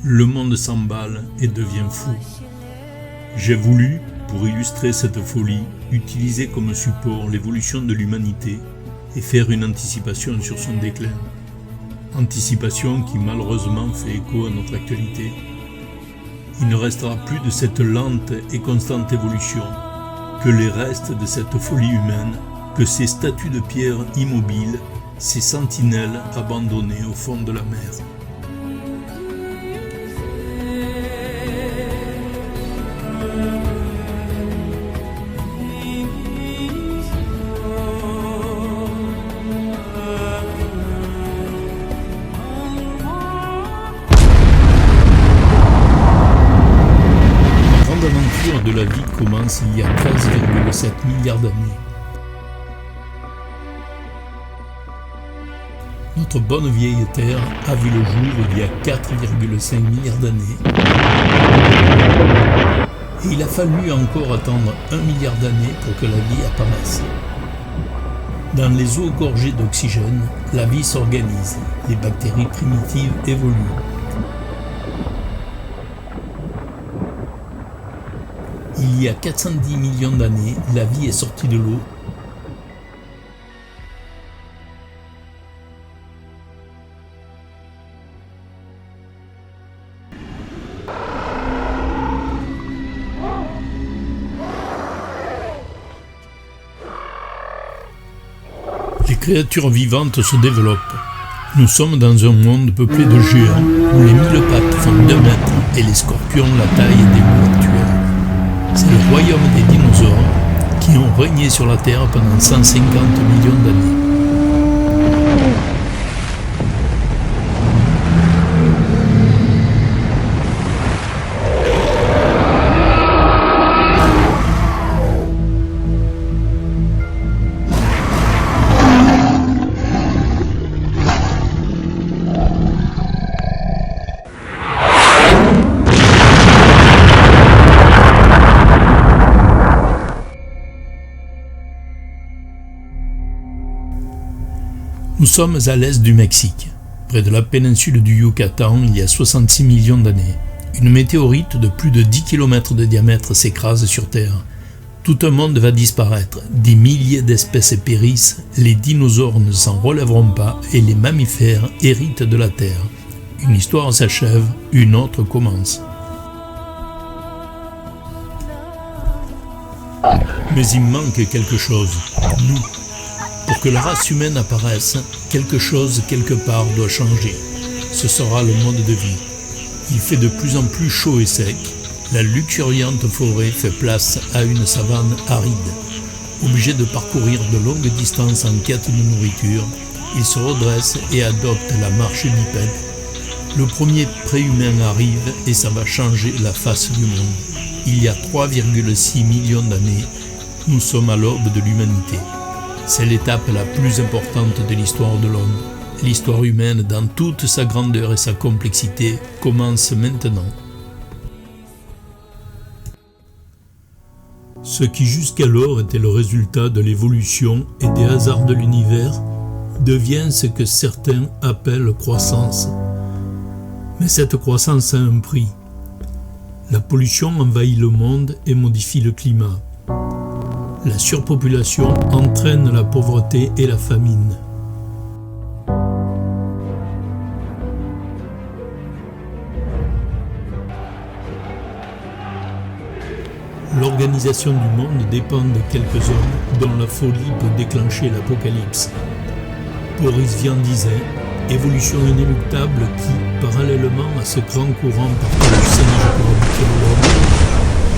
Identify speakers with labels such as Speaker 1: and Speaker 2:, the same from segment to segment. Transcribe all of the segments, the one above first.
Speaker 1: Le monde s'emballe et devient fou. J'ai voulu, pour illustrer cette folie, utiliser comme support l'évolution de l'humanité et faire une anticipation sur son déclin. Anticipation qui malheureusement fait écho à notre actualité. Il ne restera plus de cette lente et constante évolution que les restes de cette folie humaine, que ces statues de pierre immobiles, ces sentinelles abandonnées au fond de la mer. La grande aventure de la vie commence il y a 13,7 milliards d'années. Notre bonne vieille Terre a vu le jour il y a 4,5 milliards d'années. Et il a fallu encore attendre 1 milliard d'années pour que la vie apparaisse. Dans les eaux gorgées d'oxygène, la vie s'organise, les bactéries primitives évoluent. Il y a 410 millions d'années, la vie est sortie de l'eau. Les créatures vivantes se développent. Nous sommes dans un monde peuplé de géants où les 1000 pattes font 2 mètres et les scorpions la taille des loups actuels. C'est le royaume des dinosaures qui ont régné sur la Terre pendant 150 millions d'années. Nous sommes à l'est du Mexique, près de la péninsule du Yucatan il y a 66 millions d'années. Une météorite de plus de 10 km de diamètre s'écrase sur Terre. Tout un monde va disparaître, des milliers d'espèces périssent, les dinosaures ne s'en relèveront pas et les mammifères héritent de la Terre. Une histoire s'achève, une autre commence. Mais il manque quelque chose, nous. Pour que la race humaine apparaisse, quelque chose quelque part doit changer. Ce sera le mode de vie. Il fait de plus en plus chaud et sec. La luxuriante forêt fait place à une savane aride. Obligé de parcourir de longues distances en quête de nourriture, il se redresse et adopte la marche bipède. Le premier préhumain arrive et ça va changer la face du monde. Il y a 3,6 millions d'années, nous sommes à l'aube de l'humanité. C'est l'étape la plus importante de l'histoire de l'homme. L'histoire humaine, dans toute sa grandeur et sa complexité, commence maintenant. Ce qui jusqu'alors était le résultat de l'évolution et des hasards de l'univers devient ce que certains appellent croissance. Mais cette croissance a un prix. La pollution envahit le monde et modifie le climat. La surpopulation entraîne la pauvreté et la famine. L'organisation du monde dépend de quelques hommes dont la folie peut déclencher l'apocalypse. Boris Vian disait « Évolution inéluctable qui, parallèlement à ce grand courant partant du singe pour aboutir à l'homme,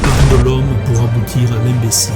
Speaker 1: part de l'homme pour aboutir à l'imbécile. »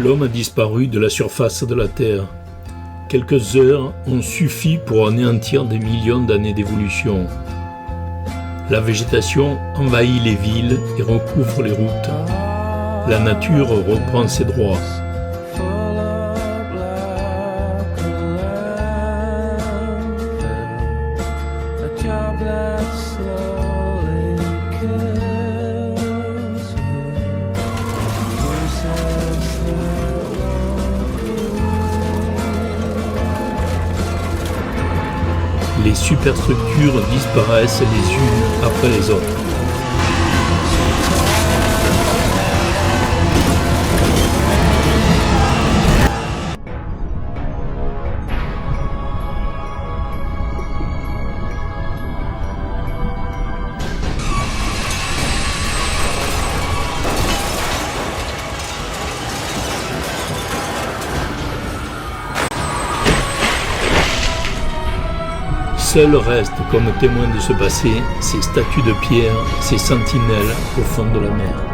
Speaker 1: L'homme a disparu de la surface de la Terre. Quelques heures ont suffi pour anéantir des millions d'années d'évolution. La végétation envahit les villes et recouvre les routes. La nature reprend ses droits. Les superstructures disparaissent les unes après les autres. Seuls restent comme témoins de ce passé ces statues de pierre, ces sentinelles au fond de la mer.